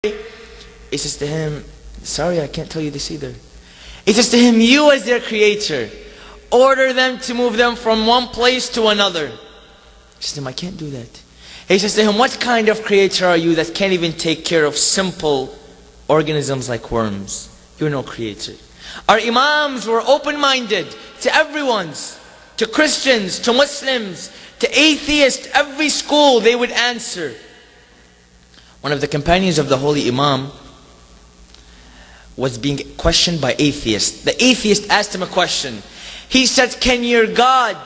He says to him, sorry, I can't tell you this either. He says to him, you as their creator, order them to move them from one place to another. He says to him, I can't do that. He says to him, what kind of creator are you that can't even take care of simple organisms like worms? You're no creator. Our Imams were open-minded to everyone's, to Christians, to Muslims, to atheists. Every school they would answer. One of the companions of the Holy Imam was being questioned by atheists. The atheist asked him a question. He said, can your God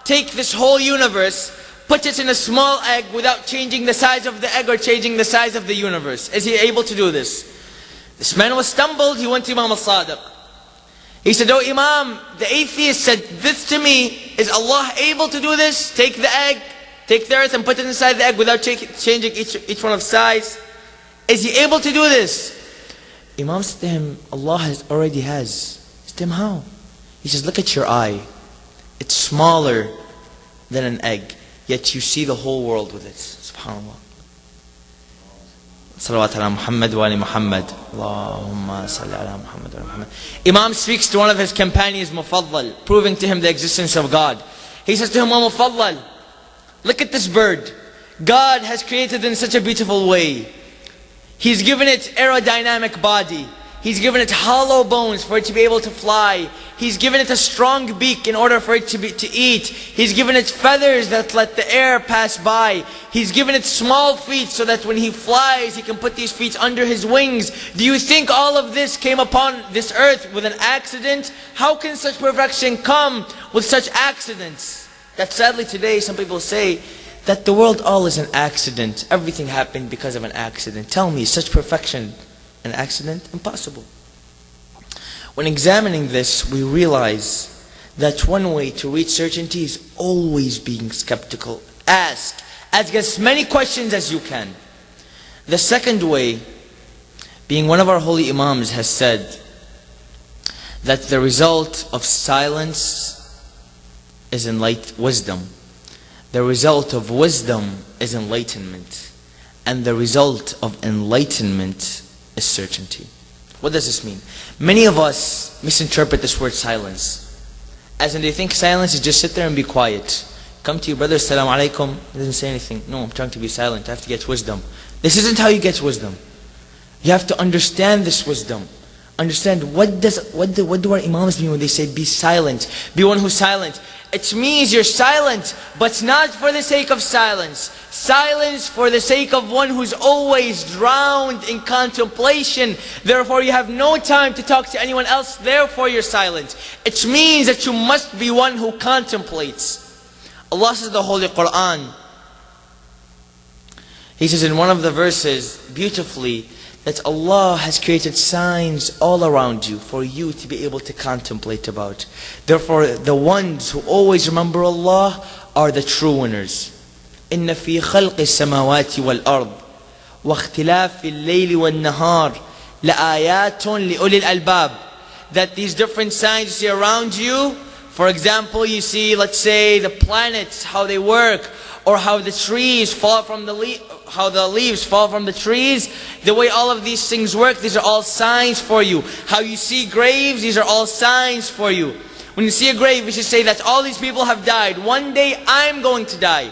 take this whole universe, put it in a small egg without changing the size of the egg or changing the size of the universe? Is he able to do this? This man was stumbled. He went to Imam al-Sadiq. He said, oh Imam, the atheist said this to me, is Allah able to do this? Take the egg, take the earth and put it inside the egg without changing each one of size? Is he able to do this? Imam said to him, Allah already has. He said to him, how? He says, look at your eye. It's smaller than an egg, yet you see the whole world with it. SubhanAllah. Salawat ala Muhammad wa ali Muhammad. Allahumma salli ala Muhammad wa ali Muhammad. Imam speaks to one of his companions, Mufaddal, proving to him the existence of God. He says to him, oh Mufaddal, look at this bird. God has created it in such a beautiful way. He's given it aerodynamic body. He's given it hollow bones for it to be able to fly. He's given it a strong beak in order for it to eat. He's given it feathers that let the air pass by. He's given it small feet so that when he flies, he can put these feet under his wings. Do you think all of this came upon this earth with an accident? How can such perfection come with such accidents? That sadly today some people say that the world all is an accident. Everything happened because of an accident. Tell me, such perfection, an accident? Impossible. When examining this, we realize that one way to reach certainty is always being skeptical. Ask as many questions as you can. The second way, being one of our holy Imams has said that the result of silence is wisdom. The result of wisdom is enlightenment. And the result of enlightenment is certainty. What does this mean? Many of us misinterpret this word silence. As in they think silence is just sit there and be quiet. Come to your brother, Assalamu alaikum, he doesn't say anything. No, I'm trying to be silent, I have to get wisdom. This isn't how you get wisdom. You have to understand this wisdom. Understand what do our Imams mean when they say be silent? Be one who's silent. It means you're silent, but not for the sake of silence. Silence for the sake of one who's always drowned in contemplation. Therefore you have no time to talk to anyone else, therefore you're silent. It means that you must be one who contemplates. Allah says in the Holy Quran, He says in one of the verses beautifully, that Allah has created signs all around you for you to be able to contemplate about. Therefore, the ones who always remember Allah are the true winners. إِنَّ فِي خَلْقِ السَّمَاوَاتِ وَالْأَرْضِ وَاخْتِلَافِ اللَّيْلِ وَالنَّهَارِ لَآيَاتٌ لِأُولِي الْأَلْبَابِ. That these different signs you see around you, for example, you see, let's say, the planets, how they work, or how the trees fall from how the leaves fall from the trees, the way all of these things work, these are all signs for you. How you see graves, these are all signs for you. When you see a grave, you should say that all these people have died. One day I'm going to die.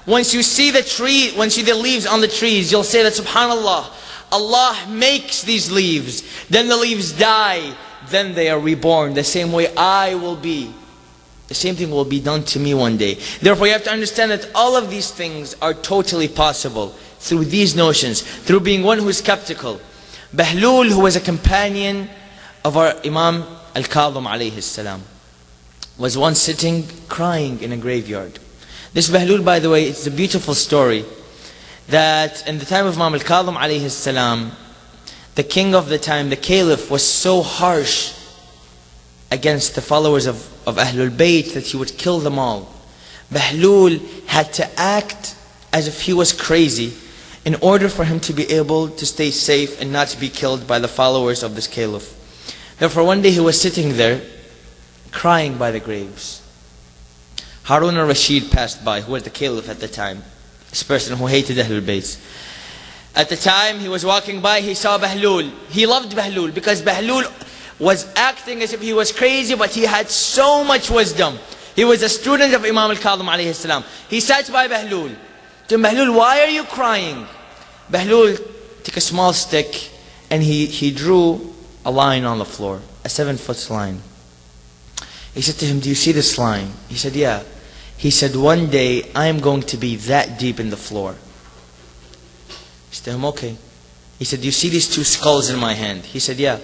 Once you see the tree, once you see the leaves on the trees, you'll say that subhanallah, Allah makes these leaves. Then the leaves die. Then they are reborn. The same way I will be. The same thing will be done to me one day. Therefore you have to understand that all of these things are totally possible through these notions, through being one who is skeptical. Bahlul, who was a companion of our Imam Al-Kadhim alayhi salam, was once sitting crying in a graveyard. This Bahlul, by the way, it's a beautiful story that in the time of Imam Al-Kadhim alayhi salam, the king of the time, the caliph, was so harsh against the followers of Ahlul Bayt that he would kill them all. Bahlul had to act as if he was crazy in order for him to be able to stay safe and not to be killed by the followers of this caliph. Therefore one day he was sitting there crying by the graves. Harun al-Rashid passed by, who was the caliph at the time, this person who hated Ahlul Bayt. At the time he was walking by, he saw Bahlul. He loved Bahlul because Bahlul was acting as if he was crazy, but he had so much wisdom. He was a student of Imam al-Kadhim alayhi salam. He sat by Bahlul. To him, Bahlul, why are you crying? Bahlul took a small stick and he drew a line on the floor, a 7-foot line. He said to him, do you see this line? He said, yeah. He said, one day I am going to be that deep in the floor. He said to him, okay. He said, do you see these 2 skulls in my hand? He said, yeah.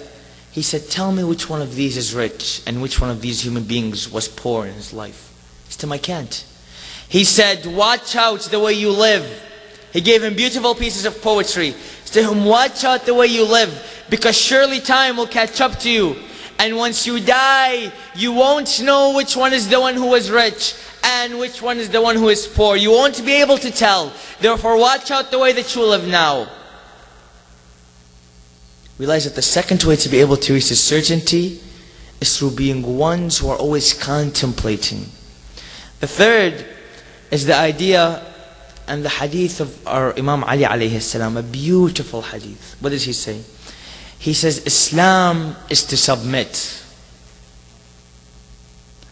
He said, tell me which one of these is rich and which one of these human beings was poor in his life. He said to him, I can't. He said, watch out the way you live. He gave him beautiful pieces of poetry. He said to him, watch out the way you live, because surely time will catch up to you. And once you die, you won't know which one is the one who is rich and which one is the one who is poor. You won't be able to tell. Therefore, watch out the way that you live now. Realize that the second way to be able to reach this certainty is through being ones who are always contemplating. The third is the idea and the hadith of our Imam Ali alayhi salam, a beautiful hadith. What does he say? He says, Islam is to submit.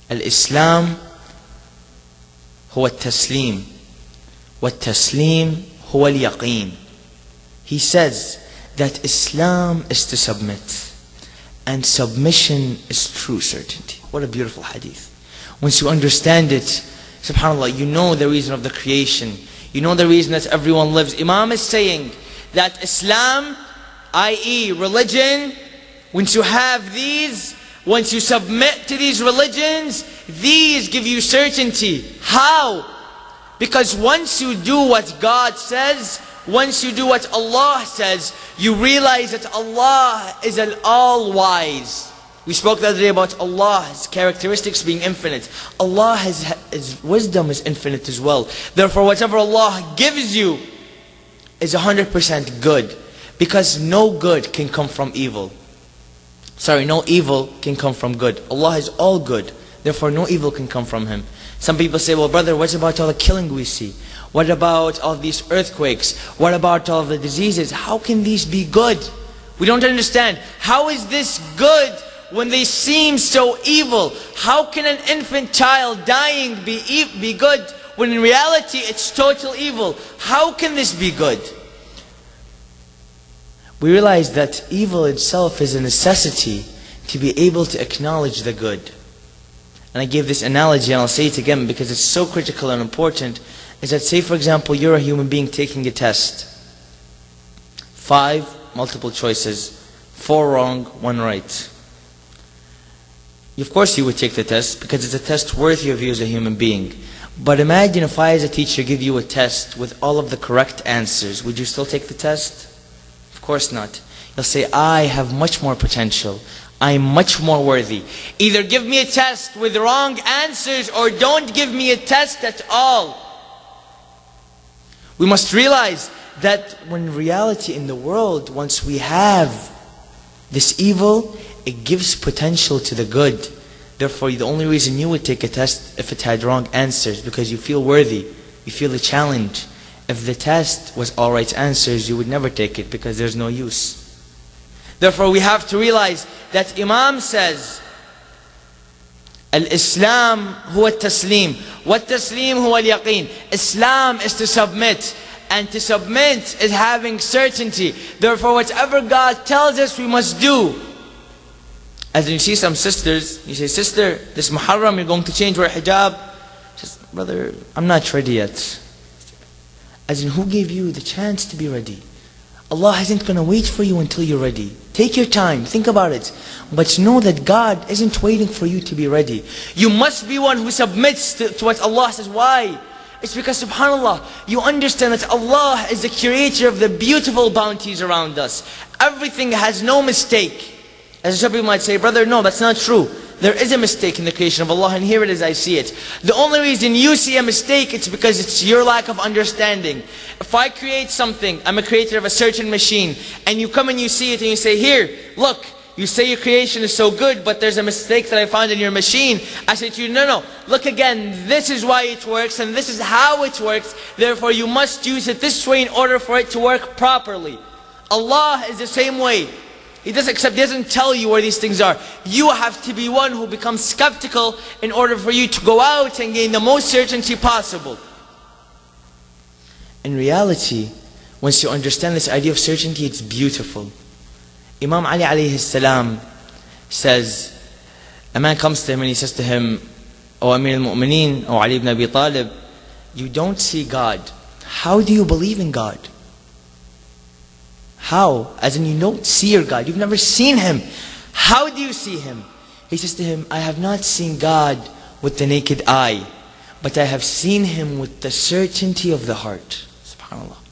Al-Islam huwa al-taslim. Wa-al-taslim huwa al-yaqeen. He says that Islam is to submit. And submission is true certainty. What a beautiful hadith. Once you understand it, subhanAllah, you know the reason of the creation. You know the reason that everyone lives. Imam is saying that Islam, i.e. religion, once you have these, once you submit to these religions, these give you certainty. How? Because once you do what God says, once you do what Allah says, you realize that Allah is an all-wise. We spoke the other day about Allah's characteristics being infinite. Allah His wisdom is infinite as well. Therefore, whatever Allah gives you is 100% good. Because no good can come from evil. Sorry, no evil can come from good. Allah is all good. Therefore, no evil can come from Him. Some people say, well brother, what about all the killing we see? What about all these earthquakes? What about all the diseases? How can these be good? We don't understand. How is this good when they seem so evil? How can an infant child dying be good when in reality it's total evil? How can this be good? We realize that evil itself is a necessity to be able to acknowledge the good. And I gave this analogy and I'll say it again because it's so critical and important. Is that, say for example, you're a human being taking a test. 5 multiple choices, 4 wrong, 1 right. Of course you would take the test because it's a test worthy of you as a human being. But imagine if I as a teacher give you a test with all of the correct answers, would you still take the test? Of course not. You'll say, I have much more potential. I am much more worthy. Either give me a test with wrong answers or don't give me a test at all. We must realize that when reality in the world, once we have this evil, it gives potential to the good. Therefore, the only reason you would take a test if it had wrong answers, because you feel worthy, you feel a challenge. If the test was all right answers, you would never take it because there's no use. Therefore, we have to realize that Imam says, Al-Islam huwa al-taslim. Wat-taslim huwa al-yaqeen. Islam is to submit. And to submit is having certainty. Therefore, whatever God tells us, we must do. As you see some sisters, you say, sister, this Muharram, you're going to change your hijab. She says, brother, I'm not ready yet. As in, who gave you the chance to be ready? Allah isn't going to wait for you until you're ready. Take your time, think about it. But know that God isn't waiting for you to be ready. You must be one who submits to what Allah says. Why? It's because, subhanAllah, you understand that Allah is the creator of the beautiful bounties around us. Everything has no mistake. As some people might say, brother, no, that's not true. There is a mistake in the creation of Allah, and here it is, I see it. The only reason you see a mistake, it's because it's your lack of understanding. If I create something, I'm a creator of a certain machine, and you come and you see it and you say, here, look, you say your creation is so good, but there's a mistake that I found in your machine. I say to you, no, look again, this is why it works and this is how it works. Therefore you must use it this way in order for it to work properly. Allah is the same way. He doesn't tell you where these things are. You have to be one who becomes skeptical in order for you to go out and gain the most certainty possible. In reality, once you understand this idea of certainty, it's beautiful. Imam Ali alayhi salam says, a man comes to him and he says to him, O Amir al-Mu'mineen, O Ali ibn Abi Talib, you don't see God. How do you believe in God? How? As in you don't see your God. You've never seen Him. How do you see Him? He says to him, I have not seen God with the naked eye, but I have seen Him with the certainty of the heart. SubhanAllah.